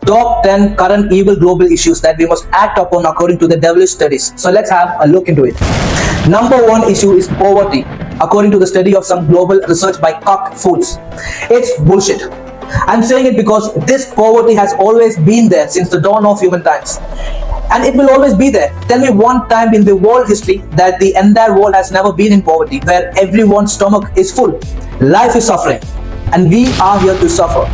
top 10 current evil global issues that we must act upon according to the devilish studies. So let's have a look into it. Number one issue is poverty, according to the study of some global research by Cock Foods. It's bullshit. I'm saying it because this poverty has always been there since the dawn of human times. And it will always be there. Tell me one time in the world history that the entire world has never been in poverty, where everyone's stomach is full. Life is suffering, and we are here to suffer.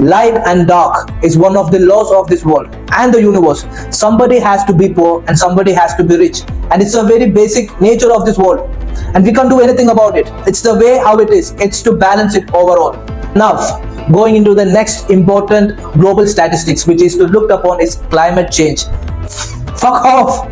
Light and dark is one of the laws of this world and the universe. Somebody has to be poor and somebody has to be rich. And it's a very basic nature of this world. And we can't do anything about it. It's the way how it is. It's to balance it overall. Now, going into the next important global statistics, which is to look upon is climate change. Fuck off.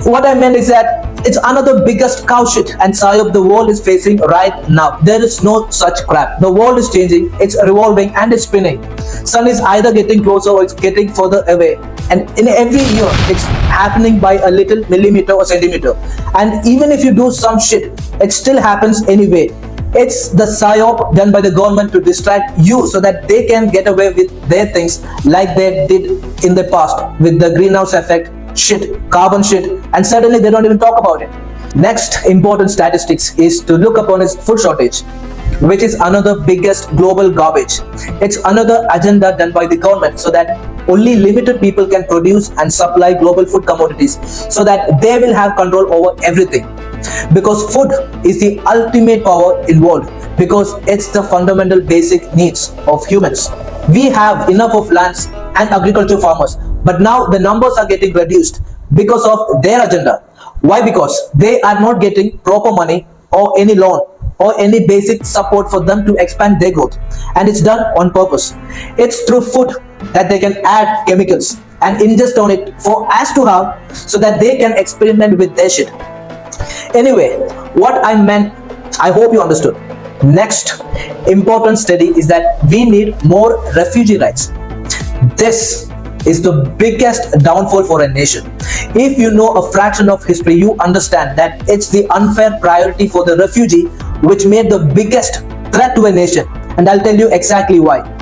What I meant is that it's another biggest cow shit and psyop the world is facing right now. There is no such crap. The world is changing, it's revolving and it's spinning. Sun is either getting closer or it's getting further away. And in every year, it's happening by a little millimeter or centimeter. And even if you do some shit, it still happens anyway. It's the psyop done by the government to distract you so that they can get away with their things like they did in the past with the greenhouse effect shit, carbon shit, and suddenly they don't even talk about it. Next important statistics is to look upon is food shortage, which is another biggest global garbage. It's another agenda done by the government so that only limited people can produce and supply global food commodities so that they will have control over everything. Because food is the ultimate power involved, because it's the fundamental basic needs of humans. We have enough of lands and agriculture farmers, but now the numbers are getting reduced because of their agenda. Why? Because they are not getting proper money or any loan or any basic support for them to expand their growth, and it's done on purpose. It's through food that they can add chemicals and ingest on it for us to have so that they can experiment with their shit. Anyway, what I meant, I hope you understood. Next important study is that we need more refugee rights. This is the biggest downfall for a nation. If you know a fraction of history, you understand that it's the unfair priority for the refugee which made the biggest threat to a nation. And I'll tell you exactly why.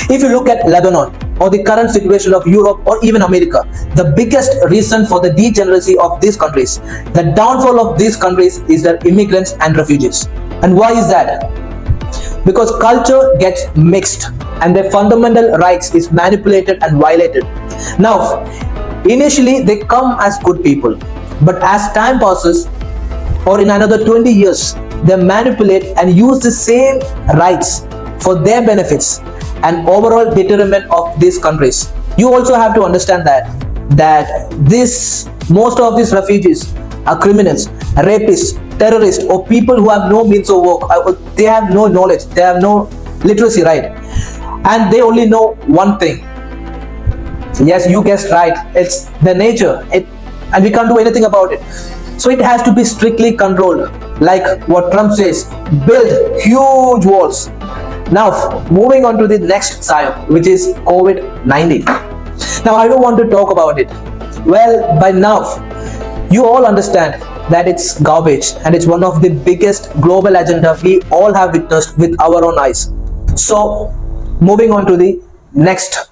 If you look at Lebanon or the current situation of Europe or even America, the biggest reason for the degeneracy of these countries, the downfall of these countries is their immigrants and refugees. And why is that? Because culture gets mixed and their fundamental rights is manipulated and violated. Now, initially they come as good people, but as time passes or in another 20 years, they manipulate and use the same rights for their benefits and overall detriment of these countries. You also have to understand that most of these refugees are criminals, rapists, terrorists, or people who have no means of work. They have no knowledge, they have no literacy, right? And they only know one thing. Yes, you guessed right. It's the nature, and we can't do anything about it. So it has to be strictly controlled, like what Trump says, build huge walls. Now, moving on to the next psyop, which is COVID-19. Now, I don't want to talk about it. Well, by now, you all understand that it's garbage and it's one of the biggest global agenda we all have witnessed with our own eyes. So, moving on to the next,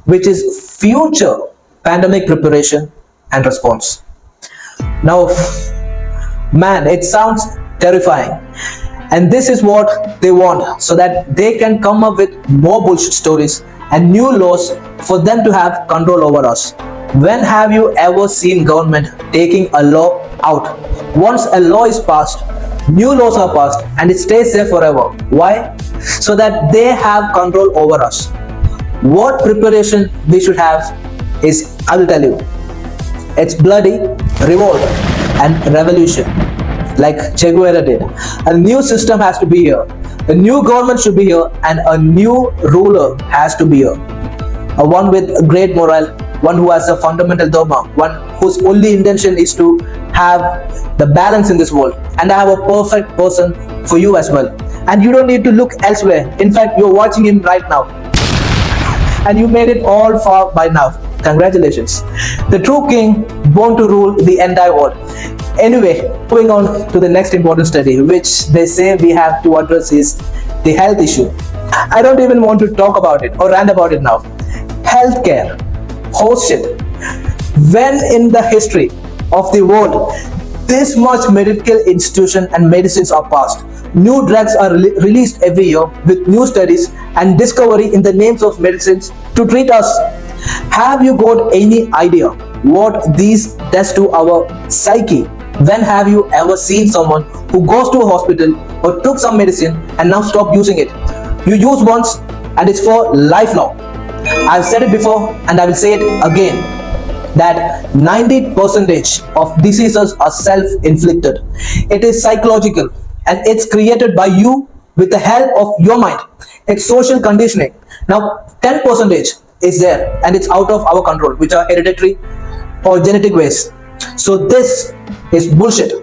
which is future pandemic preparation and response. Now, man, it sounds terrifying. And this is what they want, so that they can come up with more bullshit stories and new laws for them to have control over us. When have you ever seen government taking a law out? Once a law is passed, new laws are passed and it stays there forever. Why? So that they have control over us. What preparation we should have is, I will tell you, it's bloody revolt and revolution, like Che Guevara did. A new system has to be here. A new government should be here, and a new ruler has to be here. One with great morale, one who has a fundamental dogma, one whose only intention is to have the balance in this world. And I have a perfect person for you as well. And you don't need to look elsewhere. In fact, you're watching him right now. And you made it all far by now. Congratulations. The true king born to rule the entire world. Anyway, moving on to the next important study, which they say we have to address, is the health issue. I don't even want to talk about it or rant about it now. Healthcare. Horse shit. When in the history of the world this much medical institution and medicines are passed, new drugs are released every year with new studies and discovery in the names of medicines to treat us. Have you got any idea what these does to our psyche? When have you ever seen someone who goes to a hospital or took some medicine and now stop using it? You use once and it's for life now. I've said it before and I will say it again, that 90% of diseases are self-inflicted. It is psychological and it's created by you with the help of your mind. It's social conditioning. Now 10% is there and it's out of our control, which are hereditary or genetic ways. So this is bullshit.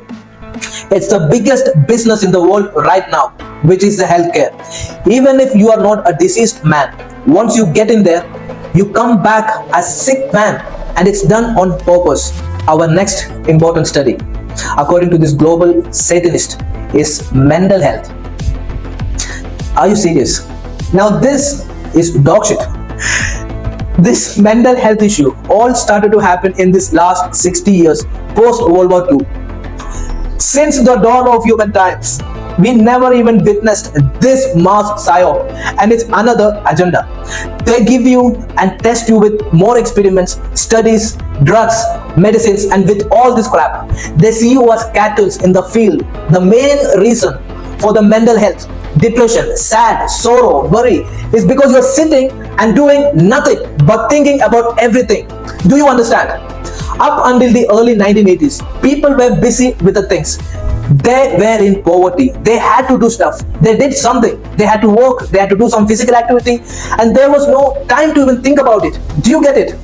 It's the biggest business in the world right now, which is the healthcare. Even if you are not a diseased man, once you get in there, you come back as sick man, and it's done on purpose. Our next important study, according to this global Satanist, is mental health. Are you serious? Now this is dog shit. This mental health issue all started to happen in this last 60 years post World War II. Since the dawn of human times, we never even witnessed this mass psyop, and it's another agenda. They give you and test you with more experiments, studies, drugs, medicines, and with all this crap, they see you as cattle in the field. The main reason for the mental health, depression, sad, sorrow, worry is because you're sitting and doing nothing but thinking about everything. Do you understand? Up until the early 1980s, people were busy with the things. They were in poverty. They had to do stuff. They did something. They had to work. They had to do some physical activity, and there was no time to even think about it. Do you get it?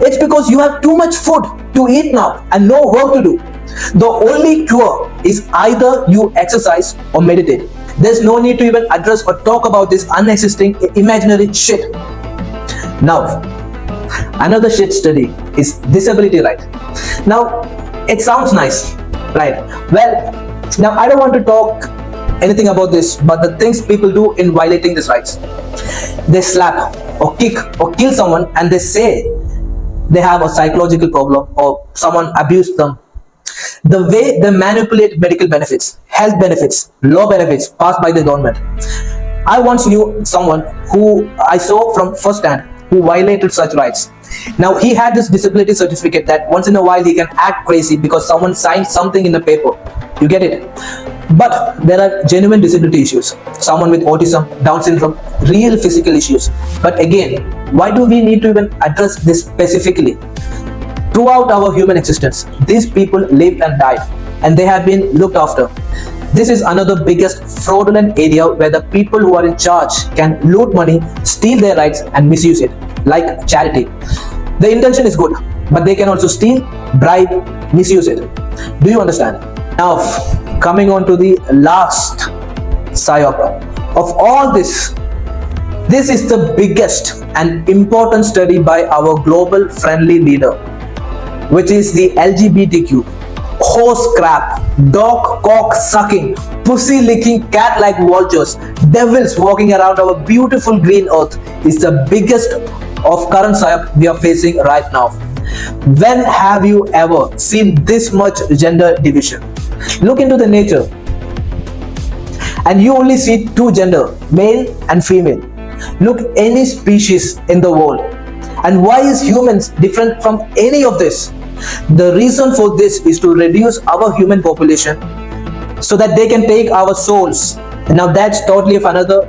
It's because you have too much food to eat now and no work to do. The only cure is either you exercise or meditate. There's no need to even address or talk about this unexisting imaginary shit. Now, another shit study is disability right. Now, it sounds nice, right? Well, now I don't want to talk anything about this, but the things people do in violating these rights. They slap or kick or kill someone and they say they have a psychological problem or someone abused them. The way they manipulate medical benefits, health benefits, law benefits passed by the government. I once knew someone who I saw from first hand who violated such rights. Now he had this disability certificate that once in a while he can act crazy because someone signed something in the paper. You get it? But there are genuine disability issues. Someone with autism, Down syndrome, real physical issues. But again, why do we need to even address this specifically? Throughout our human existence, these people lived and died, and they have been looked after. This is another biggest fraudulent area where the people who are in charge can loot money, steal their rights and misuse it, like charity. The intention is good, but they can also steal, bribe, misuse it. Do you understand? Now, coming on to the last psyop of all this. This is the biggest and important study by our global friendly leader, which is the LGBTQ. Horse crap, dog cock sucking, pussy licking cat like vultures, devils walking around our beautiful green earth is the biggest of current psyop we are facing right now. When have you ever seen this much gender division? Look into the nature and you only see two gender, male and female. Look any species in the world. And why is humans different from any of this? The reason for this is to reduce our human population so that they can take our souls. Now that's totally of another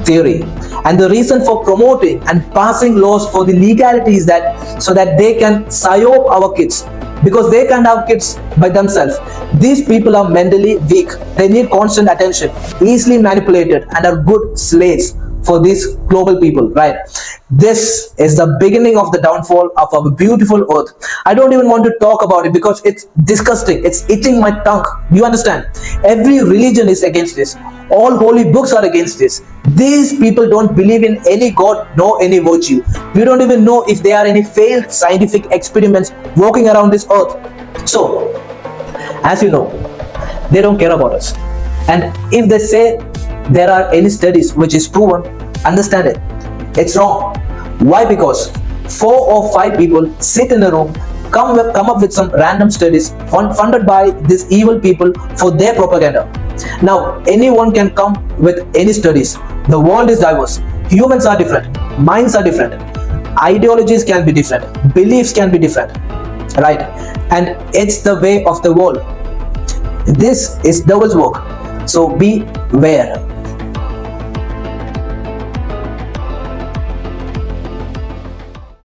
theory. And the reason for promoting and passing laws for the legality is that so that they can psyop our kids, because they can't have kids by themselves. These people are mentally weak. They need constant attention, easily manipulated, and are good slaves for these global people, right? This is the beginning of the downfall of our beautiful earth. I don't even want to talk about it because it's disgusting. It's itching my tongue. You understand? Every religion is against this. All holy books are against this. These people don't believe in any God nor any virtue. We don't even know if there are any failed scientific experiments walking around this earth. So, as you know, they don't care about us. And if they say there are any studies which is proven, understand it. It's wrong. Why? Because 4 or 5 people sit in a room, come up with some random studies funded by these evil people for their propaganda. Now, anyone can come with any studies. The world is diverse. Humans are different. Minds are different. Ideologies can be different. Beliefs can be different. Right? And it's the way of the world. This is devil's work. So beware.